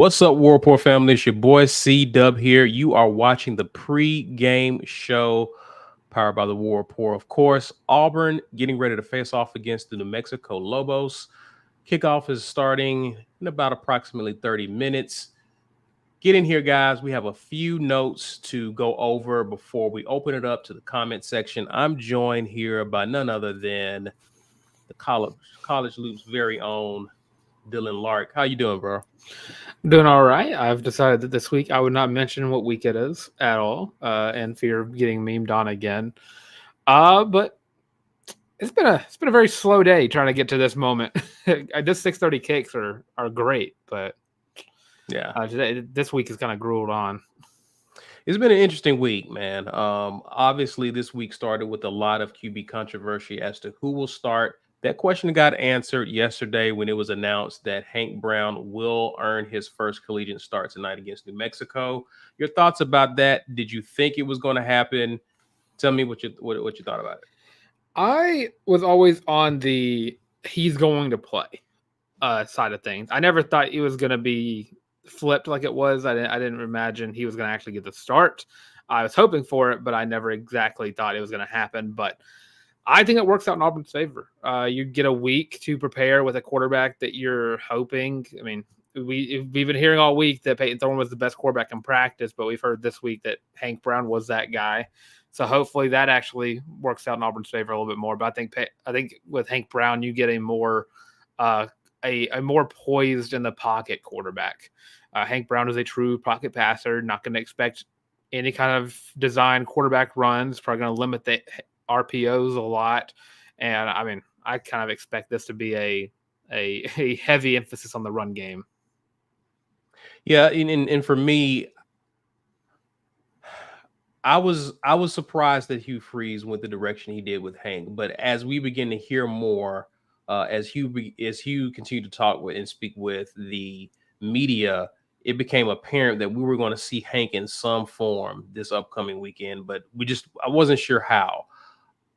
What's up, War Report family? It's your boy C Dub here. You are watching the pre-game show powered by the War Report. Of course, Auburn getting ready to face off against the New Mexico Lobos. Kickoff is starting in about approximately 30 minutes. Get in here, guys. We have a few notes to go over before we open it up to the comment section. I'm joined here by none other than the College Loop's very own Dylan Lark. How you doing, bro? Doing all right. I've decided that this week I would not mention what week it is at all, in fear of getting memed on again. But it's been a very slow day trying to get to this moment. This 6:30 kicks are great, but Yeah. this week is kind of grueled on. It's been an interesting week, man. Obviously, this week started with a lot of QB controversy as to who will start. That question got answered yesterday when it was announced that Hank Brown will earn his first collegiate start tonight against New Mexico. Your thoughts about that? Did you think it was going to happen? Tell me what you thought about it. I was always on the he's going to play side of things. I never thought it was going to be flipped like it was. I didn't imagine he was going to actually get the start. I was hoping for it, but I never exactly thought it was going to happen. But I think it works out in Auburn's favor. You get a week to prepare with a quarterback that you're hoping. I mean, we've been hearing all week that Peyton Thorne was the best quarterback in practice, but we've heard this week that Hank Brown was that guy. So hopefully that actually works out in Auburn's favor a little bit more. But I think with Hank Brown, you get a more more poised in the pocket quarterback. Hank Brown is a true pocket passer. Not going to expect any kind of design quarterback runs. Probably going to limit the RPOs a lot. And I mean, I kind of expect this to be a heavy emphasis on the run game. Yeah, and for me, I was surprised that Hugh Freeze went the direction he did with Hank. But as we begin to hear more, as Hugh continued to talk with and speak with the media, it became apparent that we were going to see Hank in some form this upcoming weekend. But I wasn't sure how.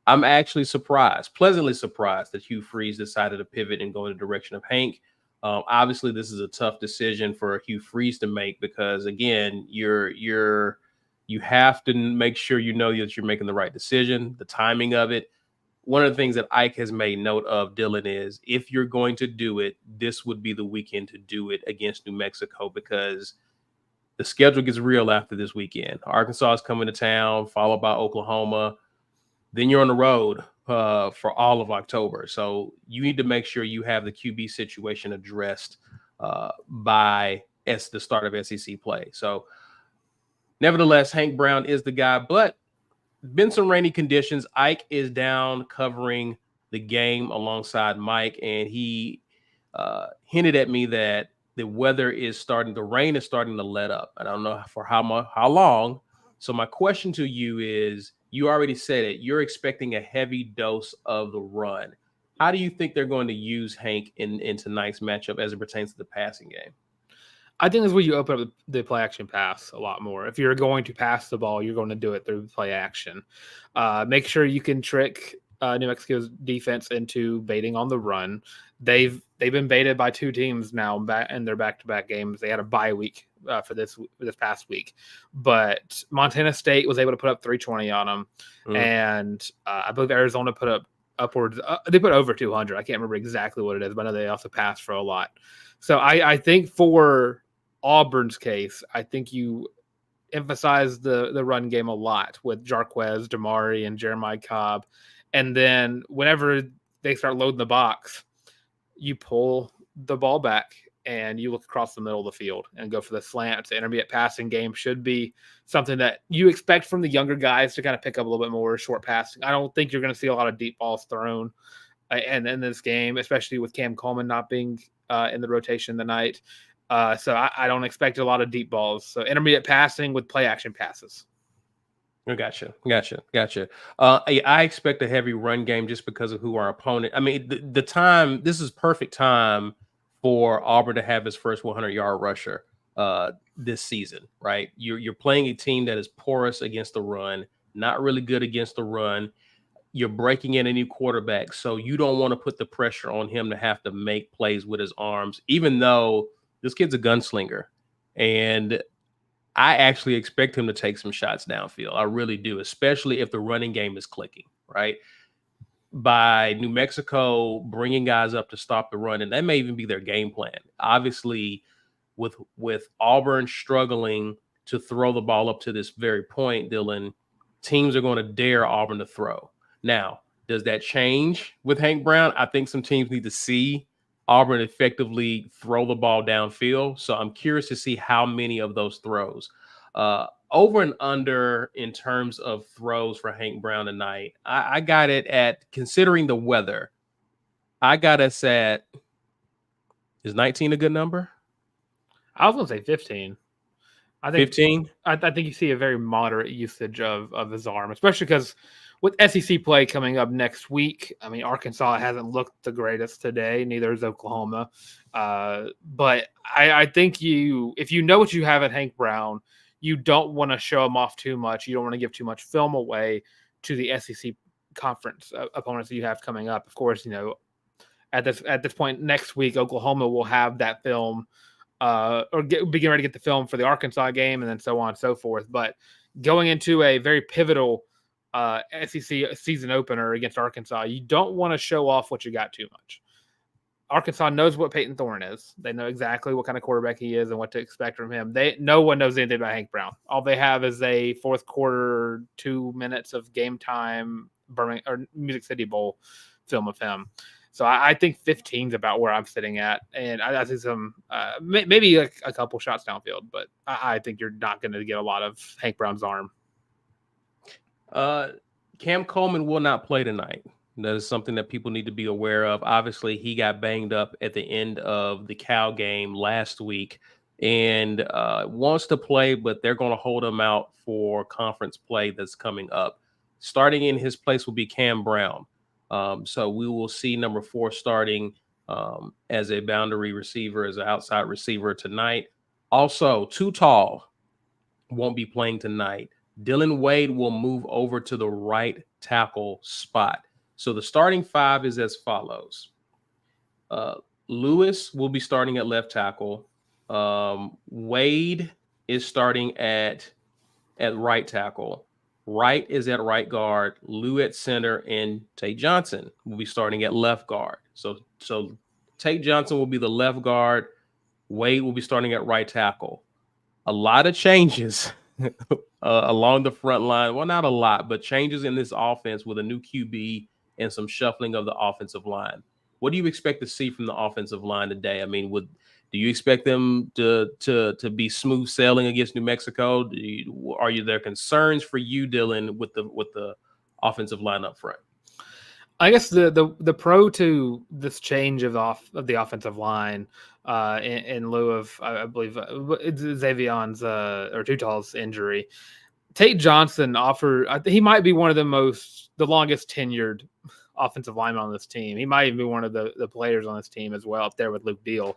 I'm actually pleasantly surprised that Hugh Freeze decided to pivot and go in the direction of Hank. Obviously, this is a tough decision for Hugh Freeze to make because, again, you have to make sure you know that you're making the right decision, the timing of it. One of the things that Ike has made note of, Dylan, is if you're going to do it, this would be the weekend to do it against New Mexico because the schedule gets real after this weekend. Arkansas is coming to town, followed by Oklahoma. Then you're on the road for all of October. So you need to make sure you have the QB situation addressed by the start of SEC play. So nevertheless, Hank Brown is the guy, but been some rainy conditions. Ike is down covering the game alongside Mike, and he hinted at me that the rain is starting to let up. I don't know for how long. So my question to you is, you already said it, you're expecting a heavy dose of the run. How do you think they're going to use Hank in tonight's matchup as it pertains to the passing game? I think that's where you open up the play action pass a lot more. If you're going to pass the ball, you're going to do it through play action. Make sure you can trick New Mexico's defense into baiting on the run. They've been baited by two teams now in their back-to-back games. They had a bye week for this past week, but Montana State was able to put up 320 on them, and I believe Arizona put up upwards. They put over 200. I can't remember exactly what it is, but I know they also passed for a lot. So I think for Auburn's case, I think you emphasize the run game a lot with Jarquez, Damari, and Jeremiah Cobb. And then whenever they start loading the box, you pull the ball back and you look across the middle of the field and go for the slants. The intermediate passing game should be something that you expect from the younger guys to kind of pick up a little bit more short passing. I don't think you're going to see a lot of deep balls thrown and in this game, especially with Cam Coleman not being in the rotation tonight. So I don't expect a lot of deep balls. So intermediate passing with play action passes. Gotcha. I expect a heavy run game just because of who our opponent. I mean, the time. This is perfect time for Auburn to have his first 100-yard rusher this season, right? You're playing a team that is porous against the run, not really good against the run. You're breaking in a new quarterback, so you don't want to put the pressure on him to have to make plays with his arms, even though this kid's a gunslinger. And I actually expect him to take some shots downfield. I really do, especially if the running game is clicking, right? By New Mexico bringing guys up to stop the run, and that may even be their game plan. Obviously, with Auburn struggling to throw the ball up to this very point, Dylan, teams are going to dare Auburn to throw. Now, does that change with Hank Brown? I think some teams need to see Auburn effectively throw the ball downfield. So I'm curious to see how many of those throws. Over and under in terms of throws for Hank Brown tonight, I got it at, considering the weather, I got us at, is 19 a good number? I was going to say 15. I think 15. I think you see a very moderate usage of his arm, especially because with SEC play coming up next week. I mean, Arkansas hasn't looked the greatest today. Neither is Oklahoma. But I think if you know what you have at Hank Brown, you don't want to show him off too much. You don't want to give too much film away to the SEC conference opponents that you have coming up. Of course, at this point next week, Oklahoma will have that film. Begin ready to get the film for the Arkansas game, and then so on and so forth. But going into a very pivotal SEC season opener against Arkansas, you don't want to show off what you got too much. Arkansas knows what Peyton Thorne is. They know exactly what kind of quarterback he is and what to expect from him. No one knows anything about Hank Brown. All they have is a fourth quarter, 2 minutes of game time Birmingham or Music City Bowl film of him. So I think 15 is about where I'm sitting at, and I see some maybe a couple shots downfield, but I think you're not going to get a lot of Hank Brown's arm. Cam Coleman will not play tonight. That is something that people need to be aware of. Obviously, he got banged up at the end of the Cal game last week and wants to play, but they're going to hold him out for conference play that's coming up. Starting in his place will be Cam Brown. So we will see number 4 starting as a boundary receiver, as an outside receiver tonight. Also, Too Tall won't be playing tonight. Dylan Wade will move over to the right tackle spot. So the starting 5 is as follows. Lewis will be starting at left tackle. Wade is starting at right tackle. Wright is at right guard, Lou at center, and Tate Johnson will be starting at left guard. So Tate Johnson will be the left guard. Wade will be starting at right tackle. A lot of changes along the front line. Well, not a lot, but changes in this offense with a new QB and some shuffling of the offensive line. What do you expect to see from the offensive line today? I mean, do you expect them to be smooth sailing against New Mexico? Are there concerns for you, Dylan, with the offensive line up front? I guess the pro to this change of the offensive line in lieu of I believe Xavion's or Too Tall's injury, Tate Johnson he might be one of the longest tenured offensive linemen on this team. He might even be one of the players on this team as well, up there with Luke Deal.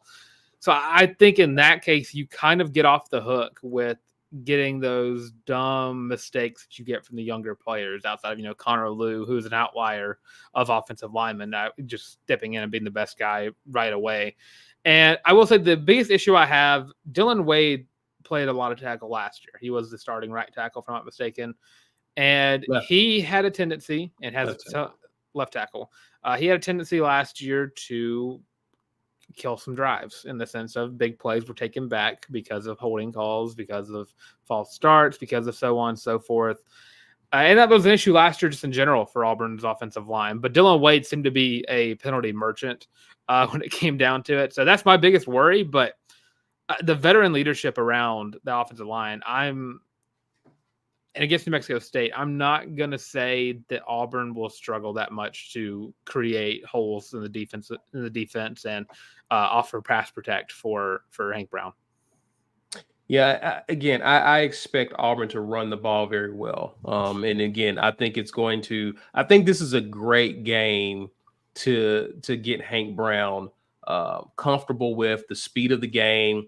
So I think in that case, you kind of get off the hook with getting those dumb mistakes that you get from the younger players outside of, Connor Lew, who's an outlier of offensive linemen, just stepping in and being the best guy right away. And I will say the biggest issue I have, Dylan Wade played a lot of tackle last year. He was the starting right tackle, if I'm not mistaken. And he had a tendency, and has left tackle. He had a tendency last year to kill some drives in the sense of big plays were taken back because of holding calls, because of false starts, because of so on and so forth. And that was an issue last year just in general for Auburn's offensive line. But Dylan Wade seemed to be a penalty merchant when it came down to it. So that's my biggest worry. But the veteran leadership around the offensive line, and against New Mexico State, I'm not going to say that Auburn will struggle that much to create holes in the defense and offer pass protect for Hank Brown. Yeah, again, I expect Auburn to run the ball very well. And again, I think this is a great game to get Hank Brown comfortable with the speed of the game,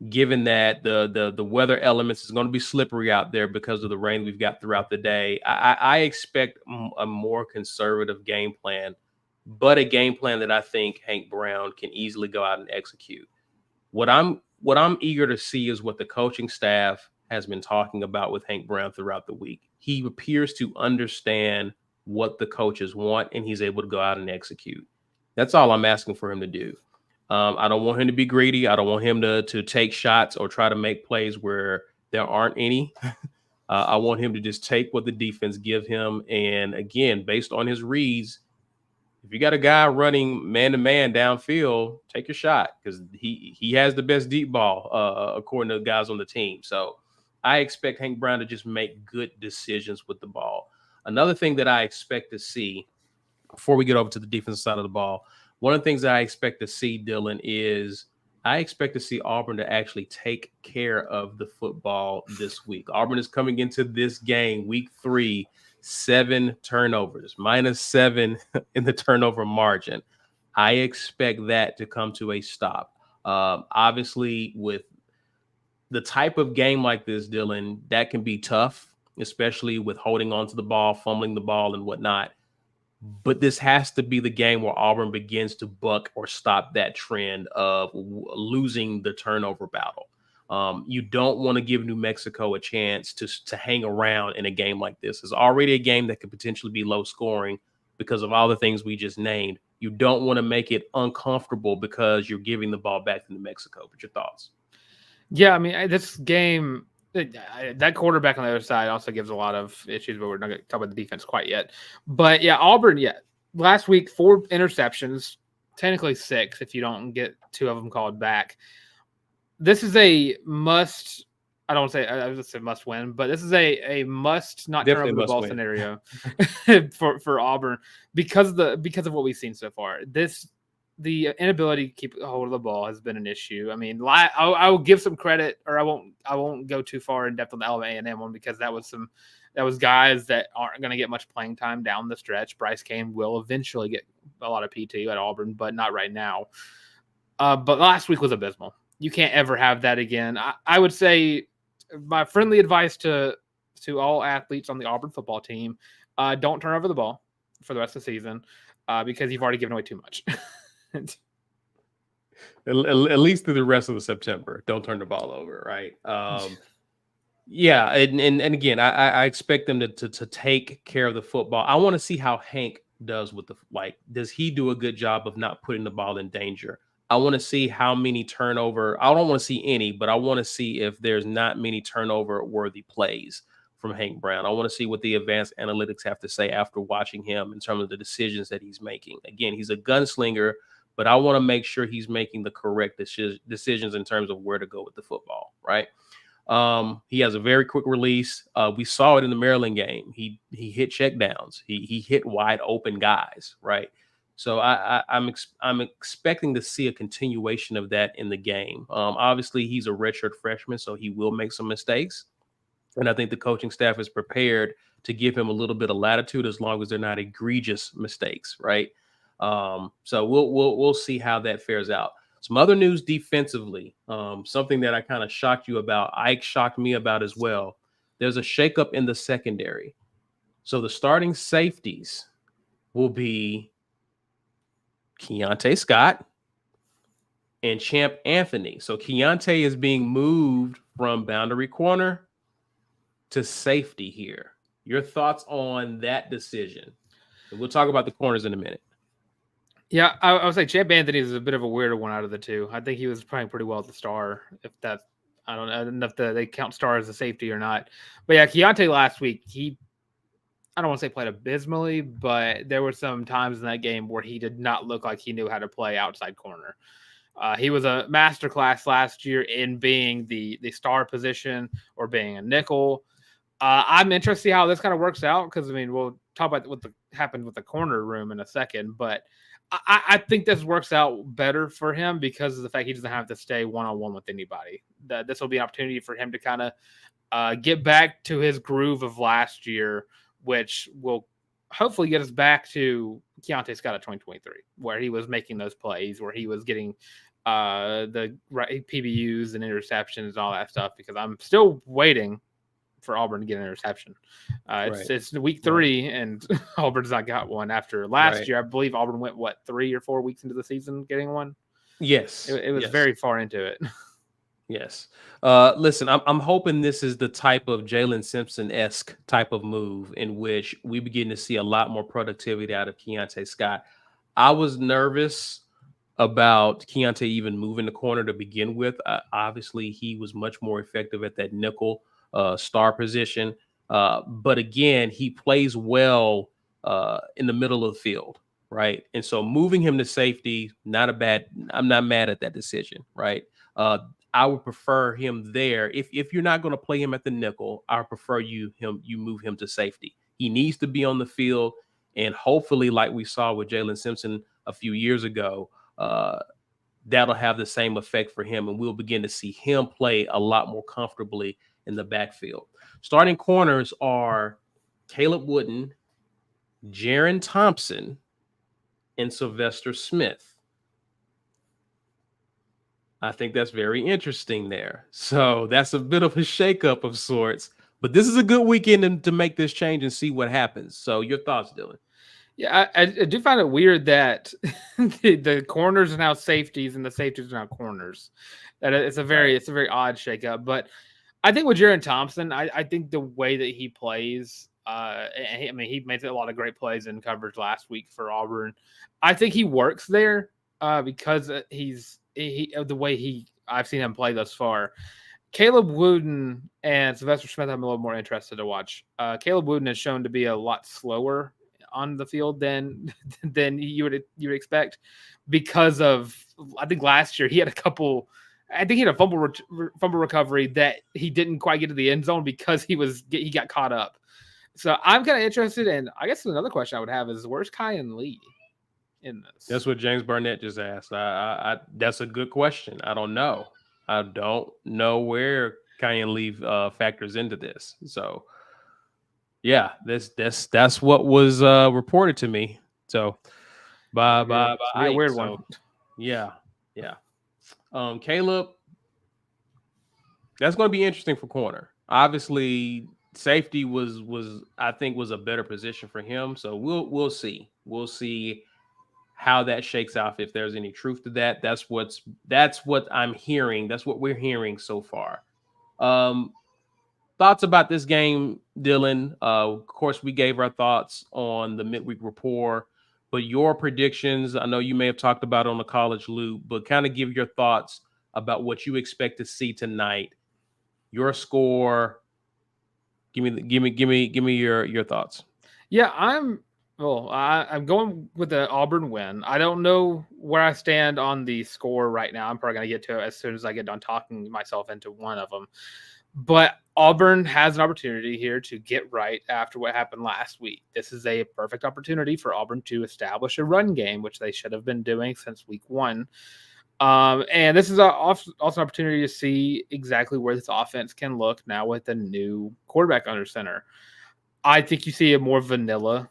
given that the weather elements is going to be slippery out there because of the rain we've got throughout the day. I expect a more conservative game plan, but a game plan that I think Hank Brown can easily go out and execute. What I'm what I'm eager to see is what the coaching staff has been talking about with Hank Brown throughout the week. He appears to understand what the coaches want, and he's able to go out and execute. That's all I'm asking for him to do. I don't want him to be greedy. I don't want him to take shots or try to make plays where there aren't any. I want him to just take what the defense give him. And again, based on his reads, if you got a guy running man-to-man downfield, take your shot because he has the best deep ball, according to the guys on the team. So I expect Hank Brown to just make good decisions with the ball. Another thing that I expect to see before we get over to the defensive side of the ball, one of the things that I expect to see, Dylan, is I expect to see Auburn to actually take care of the football this week. Auburn is coming into this game, week 3, 7 turnovers, -7 in the turnover margin. I expect that to come to a stop. Obviously, with the type of game like this, Dylan, that can be tough, especially with holding on to the ball, fumbling the ball, and whatnot. But this has to be the game where Auburn begins to buck or stop that trend of losing the turnover battle. You don't want to give New Mexico a chance to hang around in a game like this. It's already a game that could potentially be low scoring because of all the things we just named. You don't want to make it uncomfortable because you're giving the ball back to New Mexico. But your thoughts? Yeah, I mean, this game, that quarterback on the other side also gives a lot of issues, but we're not going to talk about the defense quite yet. But yeah, Auburn, last week, 4 interceptions, technically 6 if you don't get 2 of them called back. This is a must. I don't want to say I was just say must win, but this is a must not turn over the ball scenario for Auburn because of what we've seen so far. The inability to keep a hold of the ball has been an issue. I mean, I will give some credit, or I won't go too far in depth on the Alabama A&M one because that was guys that aren't going to get much playing time down the stretch. Bryce Kane will eventually get a lot of PT at Auburn, but not right now. But last week was abysmal. You can't ever have that again. I would say my friendly advice to all athletes on the Auburn football team, don't turn over the ball for the rest of the season because you've already given away too much. At least through the rest of the September, don't turn the ball over, right? Yeah, and again, I expect them to take care of the football. I want to see how Hank does with does he do a good job of not putting the ball in danger? I want to see how many turnover. I don't want to see any, but I want to see if there's not many turnover worthy plays from Hank Brown. I want to see what the advanced analytics have to say after watching him in terms of the decisions that he's making. Again, he's a gunslinger, but I want to make sure he's making the correct decisions in terms of where to go with the football, right? He has a very quick release. We saw it in the Maryland game. He hit checkdowns. He hit wide open guys, right? So I'm expecting to see a continuation of that in the game. Obviously, he's a redshirt freshman, so he will make some mistakes. And I think the coaching staff is prepared to give him a little bit of latitude as long as they're not egregious mistakes, right? So we'll see how that fares out. Some other news defensively, something that I kind of shocked you about. Ike shocked me about as well. There's a shakeup in the secondary. So the starting safeties will be Keontae Scott and Champ Anthony. So Keontae is being moved from boundary corner to safety here. Your thoughts on that decision? And we'll talk about the corners in a minute. Yeah, I would say Champ Anthony is a bit of a weirder one out of the two. I think he was playing pretty well at the star. I don't know if they count star as a safety or not. But yeah, Keontae last week, I don't want to say played abysmally, but there were some times in that game where he did not look like he knew how to play outside corner. He was a masterclass last year in being the star position or being a nickel. I'm interested to see how this kind of works out because, I mean, we'll talk about what happened with the corner room in a second, but I think this works out better for him because of the fact he doesn't have to stay one-on-one with anybody. This will be an opportunity for him to kind of get back to his groove of last year, which will hopefully get us back to Keontae Scott of 2023, where he was making those plays, where he was getting the right PBUs and interceptions and all that stuff, because I'm still waiting for Auburn to get an interception. It's week 3 and Auburn's not got one after last year. I believe Auburn went 3 or 4 weeks into the season getting one. Yes. It was very far into it. Yes. Listen, I'm hoping this is the type of Jalen Simpson-esque type of move in which we begin to see a lot more productivity out of Keontae Scott. I was nervous about Keontae even moving the corner to begin with. Obviously, he was much more effective at that nickel star position. But again, he plays well in the middle of the field, right? And so moving him to safety, not a bad. I'm not mad at that decision, right? Uh, I would prefer him there. If you're not going to play him at the nickel, I would prefer you move him to safety. He needs to be on the field, and hopefully, like we saw with Jalen Simpson a few years ago, uh, that'll have the same effect for him, and we'll begin to see him play a lot more comfortably in the backfield. Starting corners are Caleb Wooden, Jaron Thompson, and Sylvester Smith. I think that's very interesting there. So that's a bit of a shakeup of sorts. But this is a good weekend to make this change and see what happens. So your thoughts, Dylan? Yeah, I do find it weird that the corners are now safeties and the safeties are now corners. That Right. it's a very odd shakeup. But I think with Jaron Thompson, I think the way that he plays, I mean, he made a lot of great plays in coverage last week for Auburn. I think he works there because the way I've seen him play thus far. Caleb Wooden and Sylvester Smith, I'm a little more interested to watch. Caleb Wooden has shown to be a lot slower on the field than you would expect because of, I think last year he had a couple. I think he had a fumble recovery that he didn't quite get to the end zone because he got caught up. So I'm kind of interested, and I guess another question I would have is where's Kyan Lee in That's this? what James Barnett just asked. That's a good question. I don't know. I don't know where Kyan Lee factors into this. So yeah, that's what was reported to me. So It's by gonna be a, by it's by gonna be a Ike. weird one. So yeah, yeah. Caleb, that's going to be interesting for corner. Obviously, safety was I think was a better position for him. So we'll see. We'll see how that shakes out, if there's any truth to that. That's what I'm hearing. That's what we're hearing so far. Um, Thoughts about this game, Dylan? Of course, we gave our thoughts on the midweek report, but your predictions, I know you may have talked about it on the college loop, but kind of give your thoughts about what you expect to see tonight. Your score. Give me your thoughts. Yeah, I'm going with the Auburn win. I don't know where I stand on the score right now. I'm probably going to get to it as soon as I get done talking myself into one of them. But Auburn has an opportunity here to get right after what happened last week. This is a perfect opportunity for Auburn to establish a run game, which they should have been doing since week one. And this is also an opportunity to see exactly where this offense can look now with the new quarterback under center. I think you see a more vanilla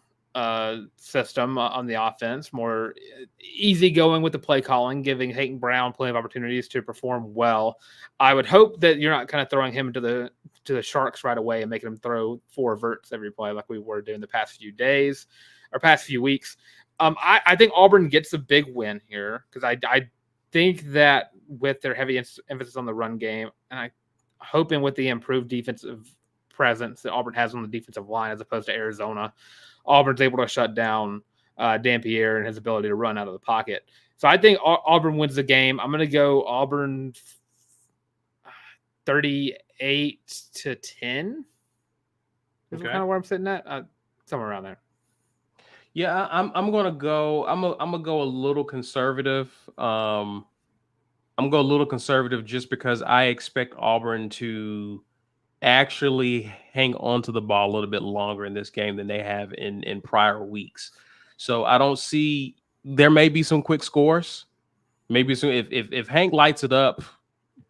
system on the offense, more easy going with the play calling, giving Hayden Brown plenty of opportunities to perform well. I would hope that you're not kind of throwing him to the Sharks right away and making him throw 4 verts every play like we were doing the past few days or past few weeks. I think Auburn gets a big win here because I think that with their heavy emphasis on the run game, and I hoping with the improved defensive presence that Auburn has on the defensive line as opposed to Arizona, Auburn's able to shut down Dampier and his ability to run out of the pocket. So I think Auburn wins the game. I'm going to go Auburn 38-10. Is Okay. kind of where I'm sitting at, somewhere around there. Yeah, I'm gonna go. I'm gonna go a little conservative. I'm going to go a little conservative just because I expect Auburn to actually hang on to the ball a little bit longer in this game than they have in prior weeks. So I don't see, there may be some quick scores. Maybe some, if Hank lights it up,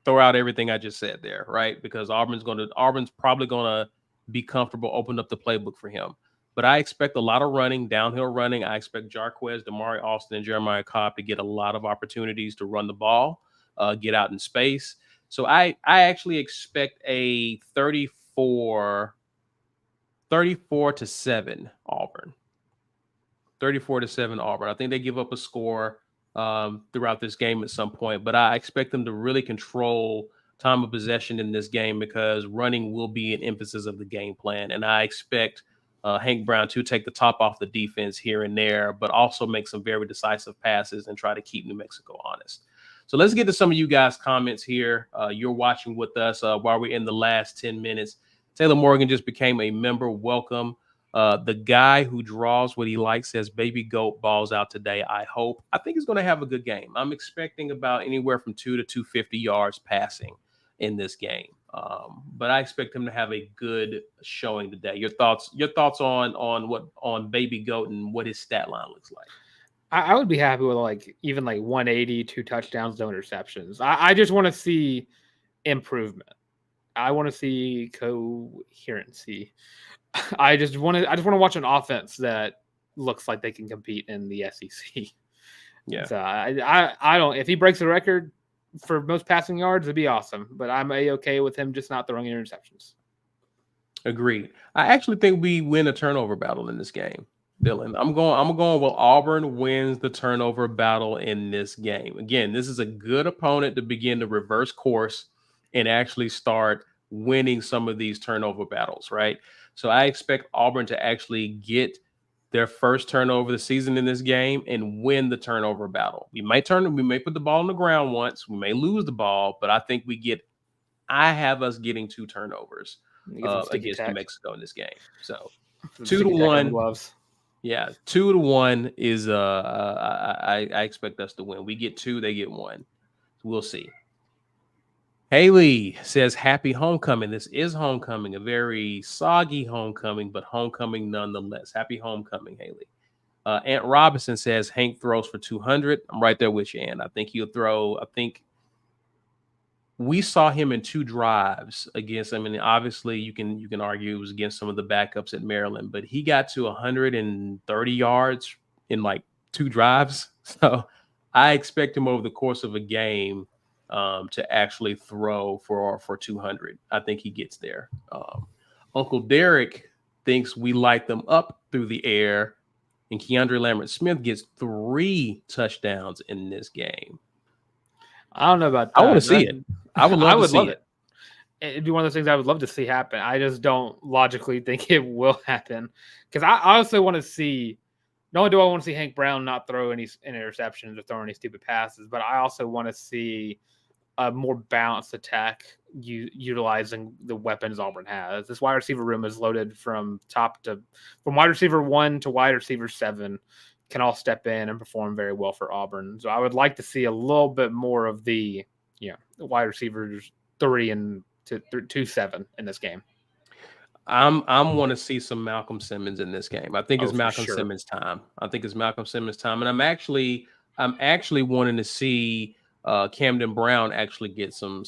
throw out everything I just said there, right? Because Auburn's probably gonna be comfortable, open up the playbook for him. But I expect a lot of running, downhill running. I expect Jarquez, Damari Austin, and Jeremiah Cobb to get a lot of opportunities to run the ball, get out in space. So I actually expect a 34 to 7 Auburn. 34 to 7 Auburn. I think they give up a score throughout this game at some point, but I expect them to really control time of possession in this game because running will be an emphasis of the game plan. And I expect Hank Brown to take the top off the defense here and there, but also make some very decisive passes and try to keep New Mexico honest. So let's get to some of you guys' comments here. You're watching with us while we're in the last 10 minutes. Taylor Morgan just became a member. Welcome. The guy who draws what he likes says, Baby Goat balls out today. I think he's going to have a good game. I'm expecting about anywhere from 2 to 250 yards passing in this game. But I expect him to have a good showing today. Your thoughts on Baby Goat and what his stat line looks like? I would be happy with even 180, 2 touchdowns, no interceptions. I just want to see improvement. I want to see coherency. I just want to watch an offense that looks like they can compete in the SEC. Yeah. So I don't. If he breaks the record for most passing yards, it'd be awesome. But I'm okay with him just not throwing interceptions. Agreed. I actually think we win a turnover battle in this game, Dylan. I'm going. Well, Auburn wins the turnover battle in this game. Again, this is a good opponent to begin to reverse course and actually start winning some of these turnover battles, right? So I expect Auburn to actually get their first turnover of the season in this game and win the turnover battle. We may put the ball on the ground once, we may lose the ball, but I think I have us getting 2 turnovers against New Mexico in this game. So 2-1. Yeah, 2-1 is I expect us to win. We get 2, they get 1. We'll see. Haley says, happy homecoming. This is homecoming, a very soggy homecoming, but homecoming nonetheless. Happy homecoming, Haley. Aunt Robinson says, Hank throws for 200. I'm right there with you, Aunt. I think we saw him in 2 drives against, obviously you can argue it was against some of the backups at Maryland, but he got to 130 yards in 2 drives. So I expect him over the course of a game to actually throw for 200. I think he gets there. Uncle Derek thinks we light them up through the air, and Keandre Lambert-Smith gets 3 touchdowns in this game. I don't know about that. I want to see it. I would love to see it. It'd be one of those things I would love to see happen. I just don't logically think it will happen because I also want to see. Not only do I want to see Hank Brown not throw any interceptions or throw any stupid passes, but I also want to see a more balanced attack utilizing the weapons Auburn has. This wide receiver room is loaded from wide receiver 1 to wide receiver 7 can all step in and perform very well for Auburn. So I would like to see a little bit more of the wide receivers 3 and 2-7 in this game. I'm want to see some Malcolm Simmons in this game. I think it's Malcolm Simmons time. And I'm actually wanting to see Camden Brown actually get some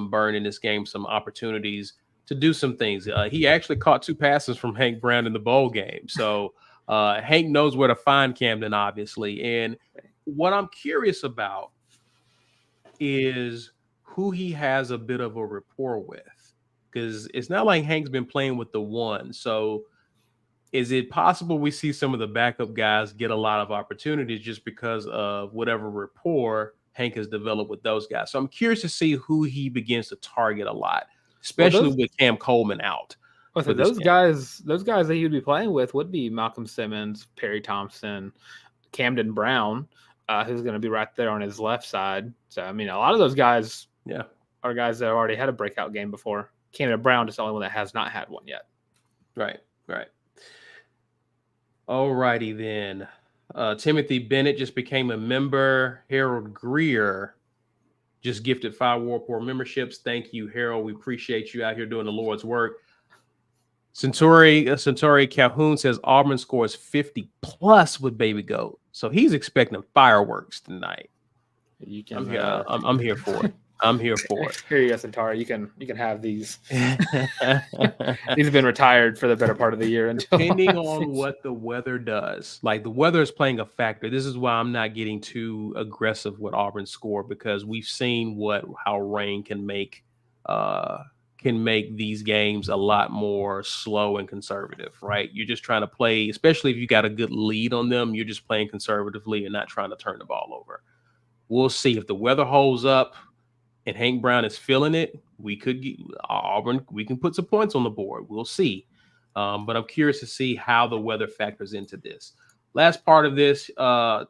burn in this game, some opportunities to do some things. He actually caught 2 passes from Hank Brown in the bowl game. So Hank knows where to find Camden, obviously. And what I'm curious about is who he has a bit of a rapport with, because it's not like Hank's been playing with the 1. So is it possible we see some of the backup guys get a lot of opportunities just because of whatever rapport Hank has developed with those guys? So I'm curious to see who he begins to target a lot, especially with Cam Coleman out. So those guys that he would be playing with would be Malcolm Simmons, Perry Thompson, Camden Brown, who's going to be right there on his left side. So, a lot of those guys are guys that have already had a breakout game before. Camden Brown is the only one that has not had one yet. Right. All righty then. Timothy Bennett just became a member. Harold Greer just gifted 5 Warport memberships. Thank you, Harold. We appreciate you out here doing the Lord's work. Centauri Calhoun says Auburn scores 50 plus with Baby Goat. So he's expecting fireworks tonight. I'm here for it. I'm here for it. Here you go, Centauri. You can have these. These have been retired for the better part of the year. Depending on what the weather does. The weather is playing a factor. This is why I'm not getting too aggressive with Auburn's score, because we've seen how rain can make these games a lot more slow and conservative, right? You're just trying to play, especially if you got a good lead on them, you're just playing conservatively and not trying to turn the ball over. We'll see if the weather holds up. and Hank Brown is feeling it, we could get Auburn. We can put some points on the board. We'll see. But I'm curious to see how the weather factors into this. Last part of this, Dylan,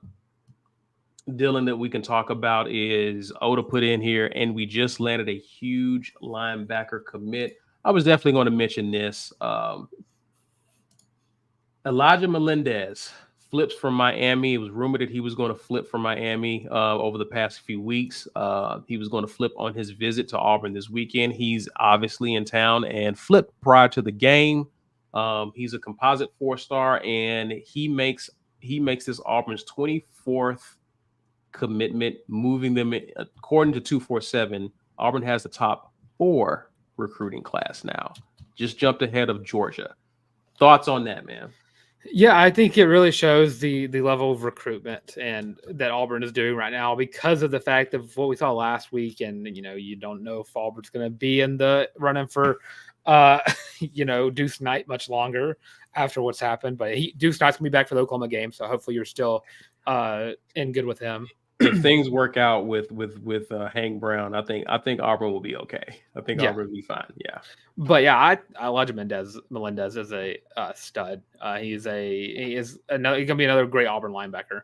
that we can talk about is Oda put in here, and we just landed a huge linebacker commit. I was definitely going to mention this. Elijah Melendez flips from Miami. It was rumored that he was going to flip from Miami over the past few weeks. He was going to flip on his visit to Auburn this weekend. He's obviously in town and flipped prior to the game. He's a composite 4-star, and he makes this Auburn's 24th commitment, moving them according to 247. Auburn has the top 4 recruiting class now. Just jumped ahead of Georgia. Thoughts on that, man? Yeah, I think it really shows the level of recruitment and that Auburn is doing right now because of the fact of what we saw last week. And, you don't know if Auburn's going to be in the running for, Deuce Knight much longer after what's happened. But Deuce Knight's going to be back for the Oklahoma game. So hopefully you're still in good with him. If things work out with Hank Brown, I think Auburn will be okay. I think Auburn will be fine. Yeah. But yeah, Elijah Melendez is a stud. He is going to be another great Auburn linebacker.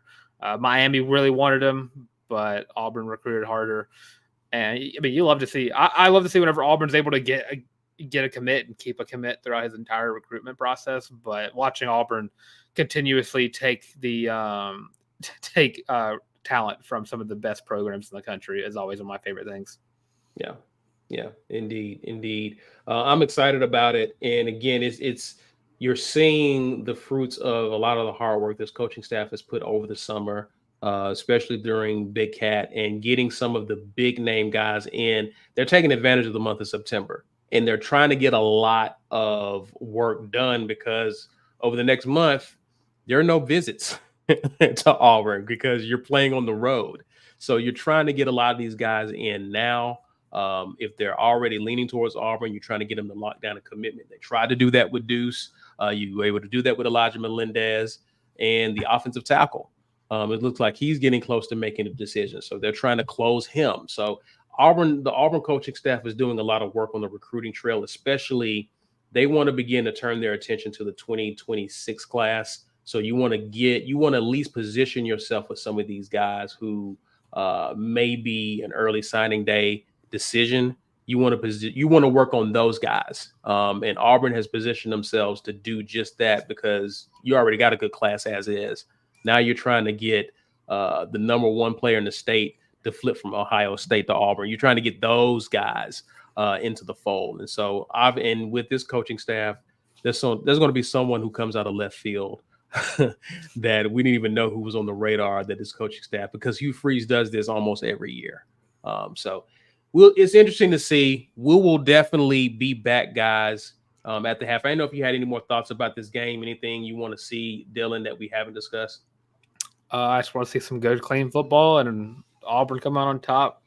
Miami really wanted him, but Auburn recruited harder. And I mean, you love to see. I love to see whenever Auburn's able to get a commit and keep a commit throughout his entire recruitment process. But watching Auburn continuously take talent from some of the best programs in the country is always one of my favorite things. Yeah, indeed. I'm excited about it. And again, it's you're seeing the fruits of a lot of the hard work this coaching staff has put over the summer, especially during Big Cat, and getting some of the big name guys in. They're taking advantage of the month of September, and they're trying to get a lot of work done because over the next month, there are no visits to Auburn because you're playing on the road. So you're trying to get a lot of these guys in now. If they're already leaning towards Auburn, you're trying to get them to lock down a commitment. They tried to do that with Deuce. You were able to do that with Elijah Melendez and the offensive tackle. It looks like he's getting close to making a decision. So they're trying to close him. So the Auburn coaching staff is doing a lot of work on the recruiting trail, especially they want to begin to turn their attention to the 2026 class. So you want to at least position yourself with some of these guys who may be an early signing day decision. You want to work on those guys. And Auburn has positioned themselves to do just that because you already got a good class as is. Now you're trying to get the number 1 player in the state to flip from Ohio State to Auburn. You're trying to get those guys into the fold. And so and with this coaching staff, there's going to be someone who comes out of left field that we didn't even know who was on the radar that this coaching staff, because Hugh Freeze does this almost every year. So it's interesting to see. We will definitely be back, guys, at the half. I don't know if you had any more thoughts about this game, anything you want to see, Dylan, that we haven't discussed. I just want to see some good, clean football and Auburn come out on top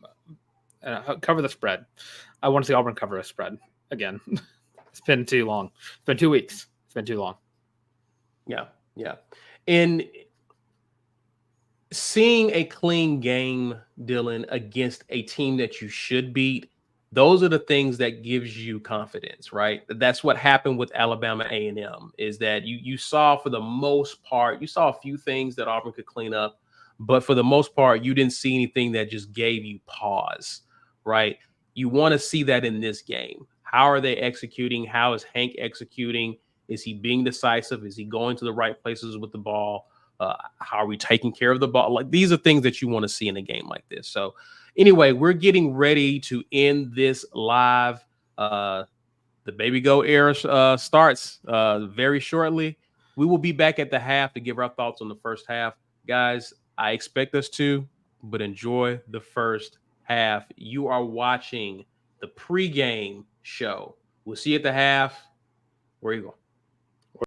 and cover the spread. I want to see Auburn cover a spread again. It's been too long. It's been 2 weeks. It's been too long. Yeah. And seeing a clean game, Dylan, against a team that you should beat, those are the things that gives you confidence, right? That's what happened with Alabama A&M, is that you saw, for the most part, you saw a few things that Auburn could clean up, but for the most part, you didn't see anything that just gave you pause, right? You want to see that in this game. How are they executing? How is Hank executing? Is he being decisive? Is he going to the right places with the ball? How are we taking care of the ball? Like, these are things that you want to see in a game like this. So anyway, we're getting ready to end this live. The Baby Go era starts very shortly. We will be back at the half to give our thoughts on the first half. Guys, I expect us to, but enjoy the first half. You are watching the pregame show. We'll see you at the half. Where are you going?